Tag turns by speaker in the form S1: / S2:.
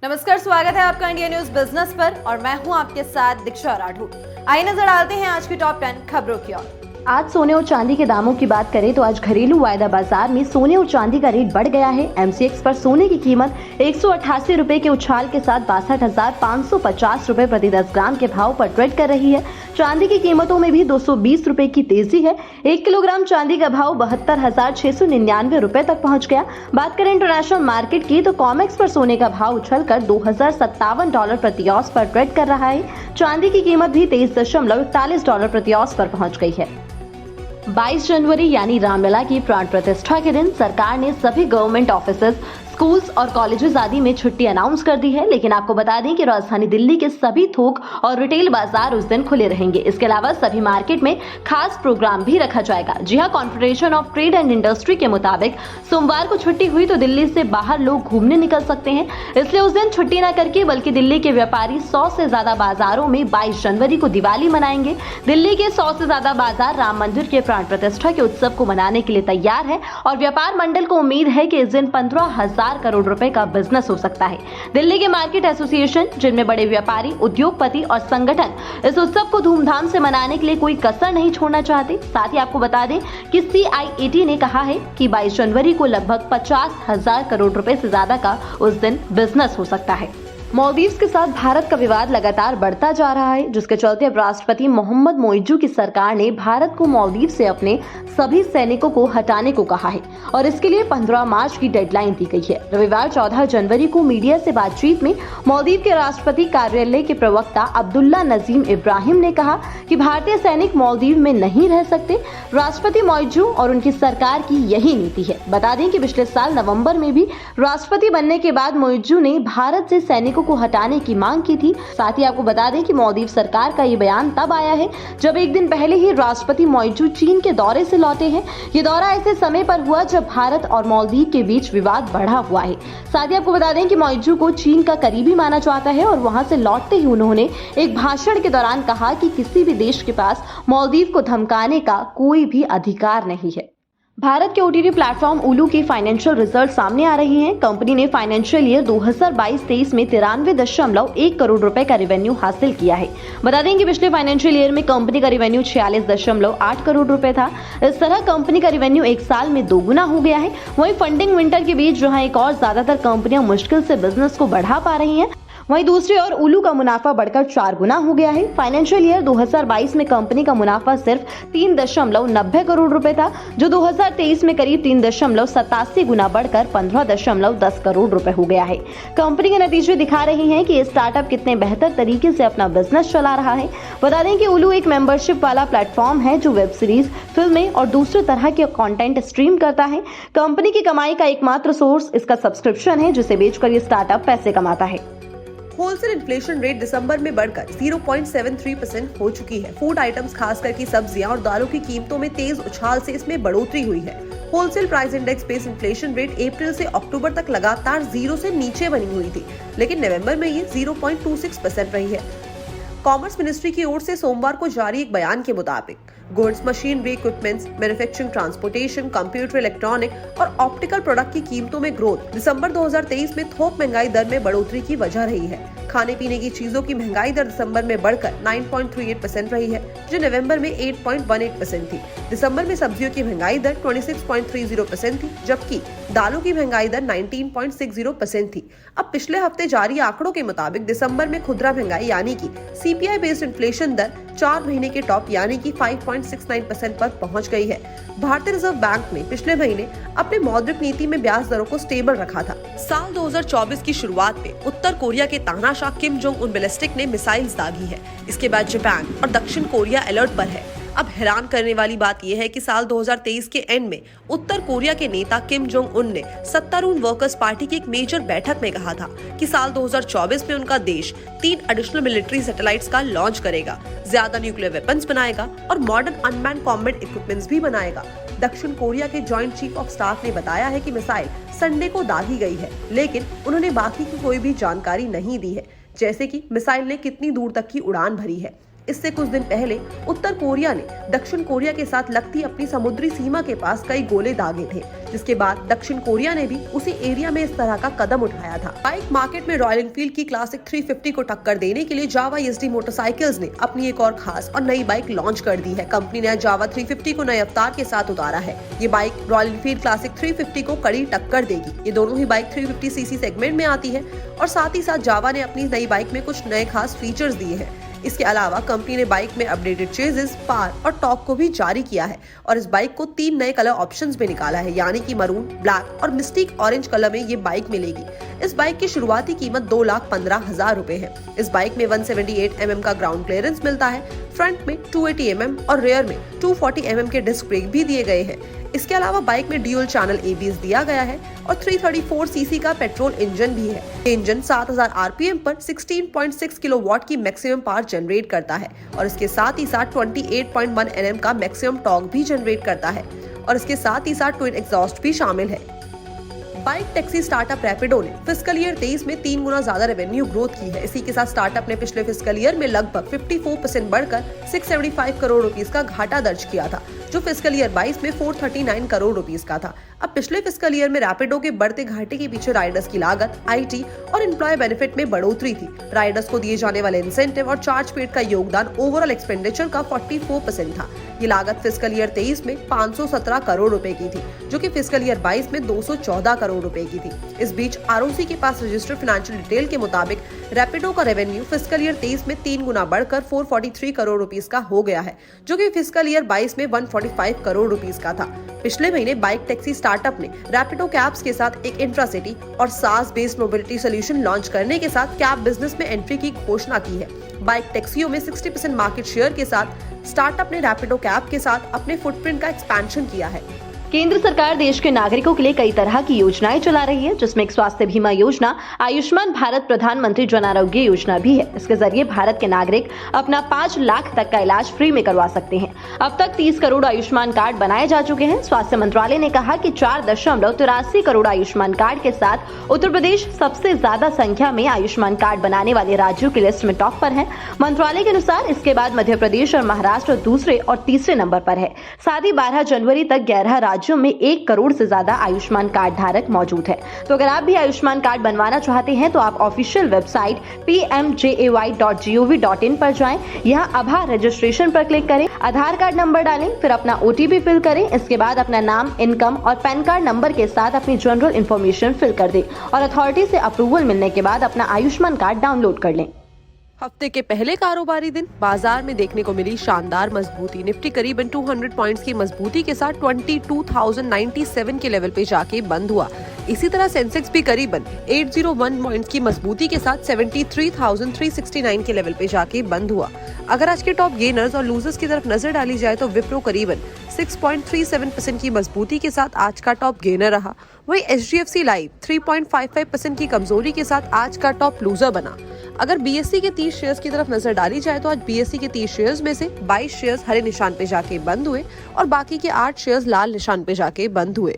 S1: नमस्कार, स्वागत है आपका इंडिया न्यूज बिजनेस पर और मैं हूं आपके साथ दीक्षा राठौर। आइए नजर डालते हैं आज की टॉप 10 खबरों की ओर।
S2: आज सोने और चांदी के दामों की बात करें तो आज घरेलू वायदा बाजार में सोने और चांदी का रेट बढ़ गया है। MCX पर सोने की कीमत 188 रुपए के उछाल के साथ 62,550 रुपए प्रति 10 ग्राम के भाव पर ट्रेड कर रही है। चांदी की कीमतों में भी 220 रुपए की तेजी है। 1 किलोग्राम चांदी का भाव 72,699 रुपए तक पहुंच गया। बात करें इंटरनेशनल मार्केट की तो कॉमेक्स पर सोने का भाव उछलकर $2,057 प्रति औंस पर ट्रेड कर रहा है। चांदी की कीमत भी $23.41 प्रति औंस पर पहुंच गई है। 22 जनवरी यानी रामलला की प्राण प्रतिष्ठा के दिन सरकार ने सभी गवर्नमेंट ऑफिसेज, स्कूल्स और कॉलेजेस आदि में छुट्टी अनाउंस कर दी है। लेकिन आपको बता दें कि राजधानी दिल्ली के सभी थोक और रिटेल बाजार उस दिन खुले रहेंगे। इसके अलावा सभी मार्केट में खास प्रोग्राम भी रखा जाएगा। जी हां, confederation of trade and industry के मुताबिक सोमवार को छुट्टी हुई तो दिल्ली से बाहर लोग घूमने निकल सकते हैं। इसलिए उस दिन छुट्टी न करके बल्कि दिल्ली के व्यापारी 100 से ज्यादा बाजारों में 22 जनवरी को दिवाली मनाएंगे। दिल्ली के 100 से ज्यादा बाजार राम मंदिर के प्राण प्रतिष्ठा के उत्सव को मनाने के लिए तैयार है और व्यापार मंडल को उम्मीद है कि इस दिन 15,000 करोड़ रुपए का बिजनेस हो सकता है। दिल्ली के मार्केट एसोसिएशन, जिनमें बड़े व्यापारी, उद्योगपति और संगठन इस उत्सव को धूमधाम से मनाने के लिए कोई कसर नहीं छोड़ना चाहते। साथ ही आपको बता दें कि CIAT ने कहा है कि 22 जनवरी को लगभग 50,000 करोड़ रुपए से ज्यादा का उस दिन बिजनेस हो सकता है। मालदीव्स के साथ भारत का विवाद लगातार बढ़ता जा रहा है, जिसके चलते अब राष्ट्रपति मोहम्मद मोइज्जू की सरकार ने भारत को मालदीव से अपने सभी सैनिकों को हटाने को कहा है और इसके लिए 15 मार्च की डेडलाइन दी गई है। रविवार 14 जनवरी को मीडिया से बातचीत में मालदीव के राष्ट्रपति कार्यालय के प्रवक्ता अब्दुल्ला नजीम इब्राहिम ने कहा कि भारतीय सैनिक मालदीव में नहीं रह सकते। राष्ट्रपति मोइज्जू और उनकी सरकार की यही नीति है। बता दें कि पिछले साल नवंबर में भी राष्ट्रपति बनने के बाद मोइज्जू ने भारत से सैनिकों को हटाने की मांग की थी। साथ ही आपको बता दें कि मालदीव सरकार का ये बयान तब आया है जब एक दिन पहले ही राष्ट्रपति मोइज्जू चीन के दौरे से लौटे हैं। ये दौरा ऐसे समय पर हुआ जब भारत और मालदीव के बीच विवाद बढ़ा हुआ है। साथ ही आपको बता दें कि मोइज्जू को चीन का करीबी माना जाता है और वहां से लौटते ही उन्होंने एक भाषण के दौरान कहा कि किसी भी देश के पास मालदीव को धमकाने का कोई भी अधिकार नहीं है। भारत के OTT प्लेटफॉर्म उलू की फाइनेंशियल रिजल्ट सामने आ रही हैं। कंपनी ने फाइनेंशियल ईयर 2022-23 में 93.1 करोड़ रुपए का रेवेन्यू हासिल किया है। बता दें कि पिछले फाइनेंशियल ईयर में कंपनी का रेवेन्यू 46.8 करोड़ रुपए था। इस तरह कंपनी का रेवेन्यू एक साल में दोगुना हो गया है। वहीं फंडिंग विंटर के बीच जहां एक और ज्यादातर कंपनियां मुश्किल से बिजनेस को बढ़ा पा रही हैं, वहीं दूसरी ओर उलू का मुनाफा बढ़कर 4 गुना हो गया है। फाइनेंशियल ईयर 2022 में कंपनी का मुनाफा सिर्फ 3.90 करोड़ रुपए था, जो 2023 में करीब 3.87 गुना बढ़कर 15.10 करोड़ रुपए हो गया है। कंपनी के नतीजे दिखा रहे हैं कि ये स्टार्टअप कितने बेहतर तरीके से अपना बिजनेस चला रहा है। बता दें कि उलू एक मेंबरशिप वाला प्लेटफॉर्म है जो वेब सीरीज, फिल्में और दूसरे तरह के कंटेंट स्ट्रीम करता है। कंपनी की कमाई का एकमात्र सोर्स इसका सब्सक्रिप्शन है, जिसे बेचकर ये स्टार्टअप पैसे कमाता है।
S3: होलसेल इन्फ्लेशन रेट दिसंबर में बढ़कर 0.73% हो चुकी है। फूड आइटम्स खासकर की सब्जियां और दालों की कीमतों में तेज उछाल से इसमें बढ़ोतरी हुई है। Wholesale price index based inflation rate अप्रैल से अक्टूबर तक लगातार 0 से नीचे बनी हुई थी, लेकिन नवंबर में ये 0.26% रही है। कॉमर्स मिनिस्ट्री की ओर से सोमवार को जारी एक बयान के मुताबिक goods, machinery, equipments, manufacturing, transportation, computer, electronic और ऑप्टिकल प्रोडक्ट की कीमतों में ग्रोथ दिसंबर 2023 में थोक महंगाई दर में बढ़ोतरी की वजह रही है। खाने पीने की चीजों की महंगाई दर दिसंबर में बढ़कर 9.38% रही है, जो नवंबर में 8.18% थी। दिसंबर में सब्जियों की महंगाई दर 26.30% थी, जबकि दालों की महंगाई दर 19.60% थी। अब पिछले हफ्ते जारी आंकड़ों के मुताबिक दिसंबर में खुदरा महंगाई यानी कि CPI बेस्ड इन्फ्लेशन दर 4 महीने के टॉप यानी कि 5.69% पर पहुंच गई है। भारतीय रिजर्व बैंक ने पिछले महीने अपने मौद्रिक नीति में ब्याज दरों को स्टेबल रखा था। साल 2024 की शुरुआत में उत्तर कोरिया के तानाशाह किम जोंग उन बैलिस्टिक ने मिसाइल्स दागी है। इसके बाद जापान और दक्षिण कोरिया अलर्ट पर है। अब हैरान करने वाली बात यह है कि साल 2023 के एंड में उत्तर कोरिया के नेता किम जोंग उन ने सत्तारूढ़ वर्कर्स पार्टी की एक मेजर बैठक में कहा था कि साल 2024 में उनका देश 3 एडिशनल मिलिट्री सैटेलाइट्स का लॉन्च करेगा, ज्यादा न्यूक्लियर वेपन्स बनाएगा और मॉडर्न अनमैन कॉम्बैट इक्विपमेंट्स भी बनाएगा। दक्षिण कोरिया के जॉइंट चीफ ऑफ स्टाफ ने बताया है कि मिसाइल संडे को दागी गई है, लेकिन उन्होंने बाकी की कोई भी जानकारी नहीं दी है, जैसे कि मिसाइल ने कितनी दूर तक की उड़ान भरी है। इससे कुछ दिन पहले उत्तर कोरिया ने दक्षिण कोरिया के साथ लगती अपनी समुद्री सीमा के पास कई गोले दागे थे, जिसके बाद दक्षिण कोरिया ने भी उसी एरिया में इस तरह का कदम उठाया था। बाइक मार्केट में रॉयल एनफील्ड की क्लासिक 350 को टक्कर देने के लिए जावा एसडी मोटरसाइकिल्स ने अपनी एक और खास और नई बाइक लॉन्च कर दी है। कंपनी ने जावा 350 को नए अवतार के साथ उतारा है। ये बाइक रॉयल एनफील्ड क्लासिक 350 को कड़ी टक्कर देगी। ये दोनों ही बाइक 350 सीसी सेगमेंट में आती है और साथ ही साथ जावा ने अपनी नई बाइक में कुछ नए खास फीचर्स दिए हैं। इसके अलावा कंपनी ने बाइक में अपडेटेड चेसिस, पार और टॉर्क को भी जारी किया है और इस बाइक को 3 नए कलर ऑप्शंस में निकाला है, यानी कि मरून, ब्लैक और मिस्टिक ऑरेंज कलर में ये बाइक मिलेगी। इस बाइक की शुरुआती कीमत 2,15,000 रुपए है। इस बाइक में 178 mm का ग्राउंड क्लियरेंस मिलता है। फ्रंट में 280 mm और रेयर में 240 mm के डिस्क ब्रेक भी दिए गए हैं। इसके अलावा बाइक में ड्यूल चैनल ABS दिया गया है और 334 सीसी का पेट्रोल इंजन भी है। ये इंजन 7000 RPM पर 16.6 किलोवाट की मैक्सिमम पावर जनरेट करता है और इसके साथ ही साथ 28.1 Nm का मैक्सिमम टॉर्क भी जनरेट करता है और इसके साथ ही साथ ट्विन एग्जॉस्ट भी शामिल है। बाइक टैक्सी स्टार्टअप रैपिडो ने फिस्कल ईयर 23 में 3 गुना ज्यादा रेवेन्यू ग्रोथ की है। इसी के साथ स्टार्टअप ने पिछले फिस्कल ईयर में लगभग 54% बढ़कर 675 करोड़ रुपीस का घाटा दर्ज किया था, जो फिस्कल ईयर 22 में 439 करोड़ रुपीस का था। अब पिछले फिस्कल ईयर में रैपिडो के बढ़ते घाटे के पीछे राइडर्स की लागत, IT और एम्प्लॉय बेनिफिट में बढ़ोतरी थी। राइडर्स को दिए जाने वाले इंसेंटिव और चार्ज पेड का योगदान ओवरऑल एक्सपेंडिचर का 44% था। ये लागत फिस्कल ईयर 23 में 517 करोड़ रुपए की थी, जो कि फिस्कल ईयर 22 में 214 करोड़ रुपए की थी। इस बीच ROC के पास रजिस्टर्ड फाइनेंशियल डिटेल के मुताबिक रैपिडो का रेवेन्यू फिस्कल ईयर 23 में 3 गुना बढ़कर 443 करोड़ रुपीस का हो गया है, जो कि फिस्कल ईयर 22 में 145 करोड़ रुपीस का था। पिछले महीने बाइक टैक्सी स्टार्टअप ने रैपिडो कैब्स के साथ एक इंट्रासिटी और सास बेस्ड मोबिलिटी सोल्यूशन लॉन्च करने के साथ कैब बिजनेस में एंट्री की घोषणा की है। बाइक टैक्सियों में 60% मार्केट शेयर के साथ स्टार्टअप ने रैपिडो कैब के साथ अपने फुटप्रिंट का एक्सपेंशन किया है।
S2: केंद्र सरकार देश के नागरिकों के लिए कई तरह की योजनाएं चला रही है, जिसमें एक स्वास्थ्य बीमा योजना, आयुष्मान भारत प्रधानमंत्री जन आरोग्य योजना भी है। इसके जरिए भारत के नागरिक अपना 5 लाख तक का इलाज फ्री में करवा सकते हैं। अब तक 30 करोड़ आयुष्मान कार्ड बनाए जा चुके हैं। स्वास्थ्य मंत्रालय ने कहा कि 4.83 करोड़ आयुष्मान कार्ड के साथ उत्तर प्रदेश सबसे ज्यादा संख्या में आयुष्मान कार्ड बनाने वाले राज्यों की लिस्ट में टॉप पर है। मंत्रालय के अनुसार इसके बाद मध्य प्रदेश और महाराष्ट्र दूसरे और तीसरे नंबर पर है। साथ ही 12 जनवरी तक 11 राज्यों में 1 करोड़ से ज्यादा आयुष्मान कार्ड धारक मौजूद है। तो अगर आप भी आयुष्मान कार्ड बनवाना चाहते हैं तो आप ऑफिशियल वेबसाइट pmjay.gov.in पर जाएं। यहाँ आधार रजिस्ट्रेशन पर क्लिक करें, आधार कार्ड नंबर डालें, फिर अपना OTP फिल करें। इसके बाद अपना नाम, इनकम और पैन कार्ड नंबर के साथ अपनी जनरल इंफॉर्मेशन फिल कर दें और अथॉरिटी से अप्रूवल मिलने के बाद अपना आयुष्मान कार्ड डाउनलोड कर लें।
S3: हफ्ते के पहले कारोबारी दिन बाजार में देखने को मिली शानदार मजबूती। निफ्टी करीबन 200 पॉइंट्स की मजबूती के साथ 22,097 के लेवल पे जाके बंद हुआ। इसी तरह सेंसेक्स भी करीबन 801 पॉइंट्स की मजबूती के साथ 73,369 के लेवल पे जाके बंद हुआ। अगर आज के टॉप गेनर्स और लूजर्स की तरफ नजर डाली जाए तो विप्रो करीबन 6.37% की मजबूती के साथ आज का टॉप गेनर रहा। वहीं HDFC लाइफ 3.55% की कमजोरी के साथ आज का टॉप लूजर बना। अगर BSE के 30 शेयर्स की तरफ नजर डाली जाए तो आज BSE के 30 शेयर्स में से 22 शेयर्स हरे निशान पे जाके बंद हुए और बाकी के 8 शेयर्स लाल निशान पे जाके बंद हुए।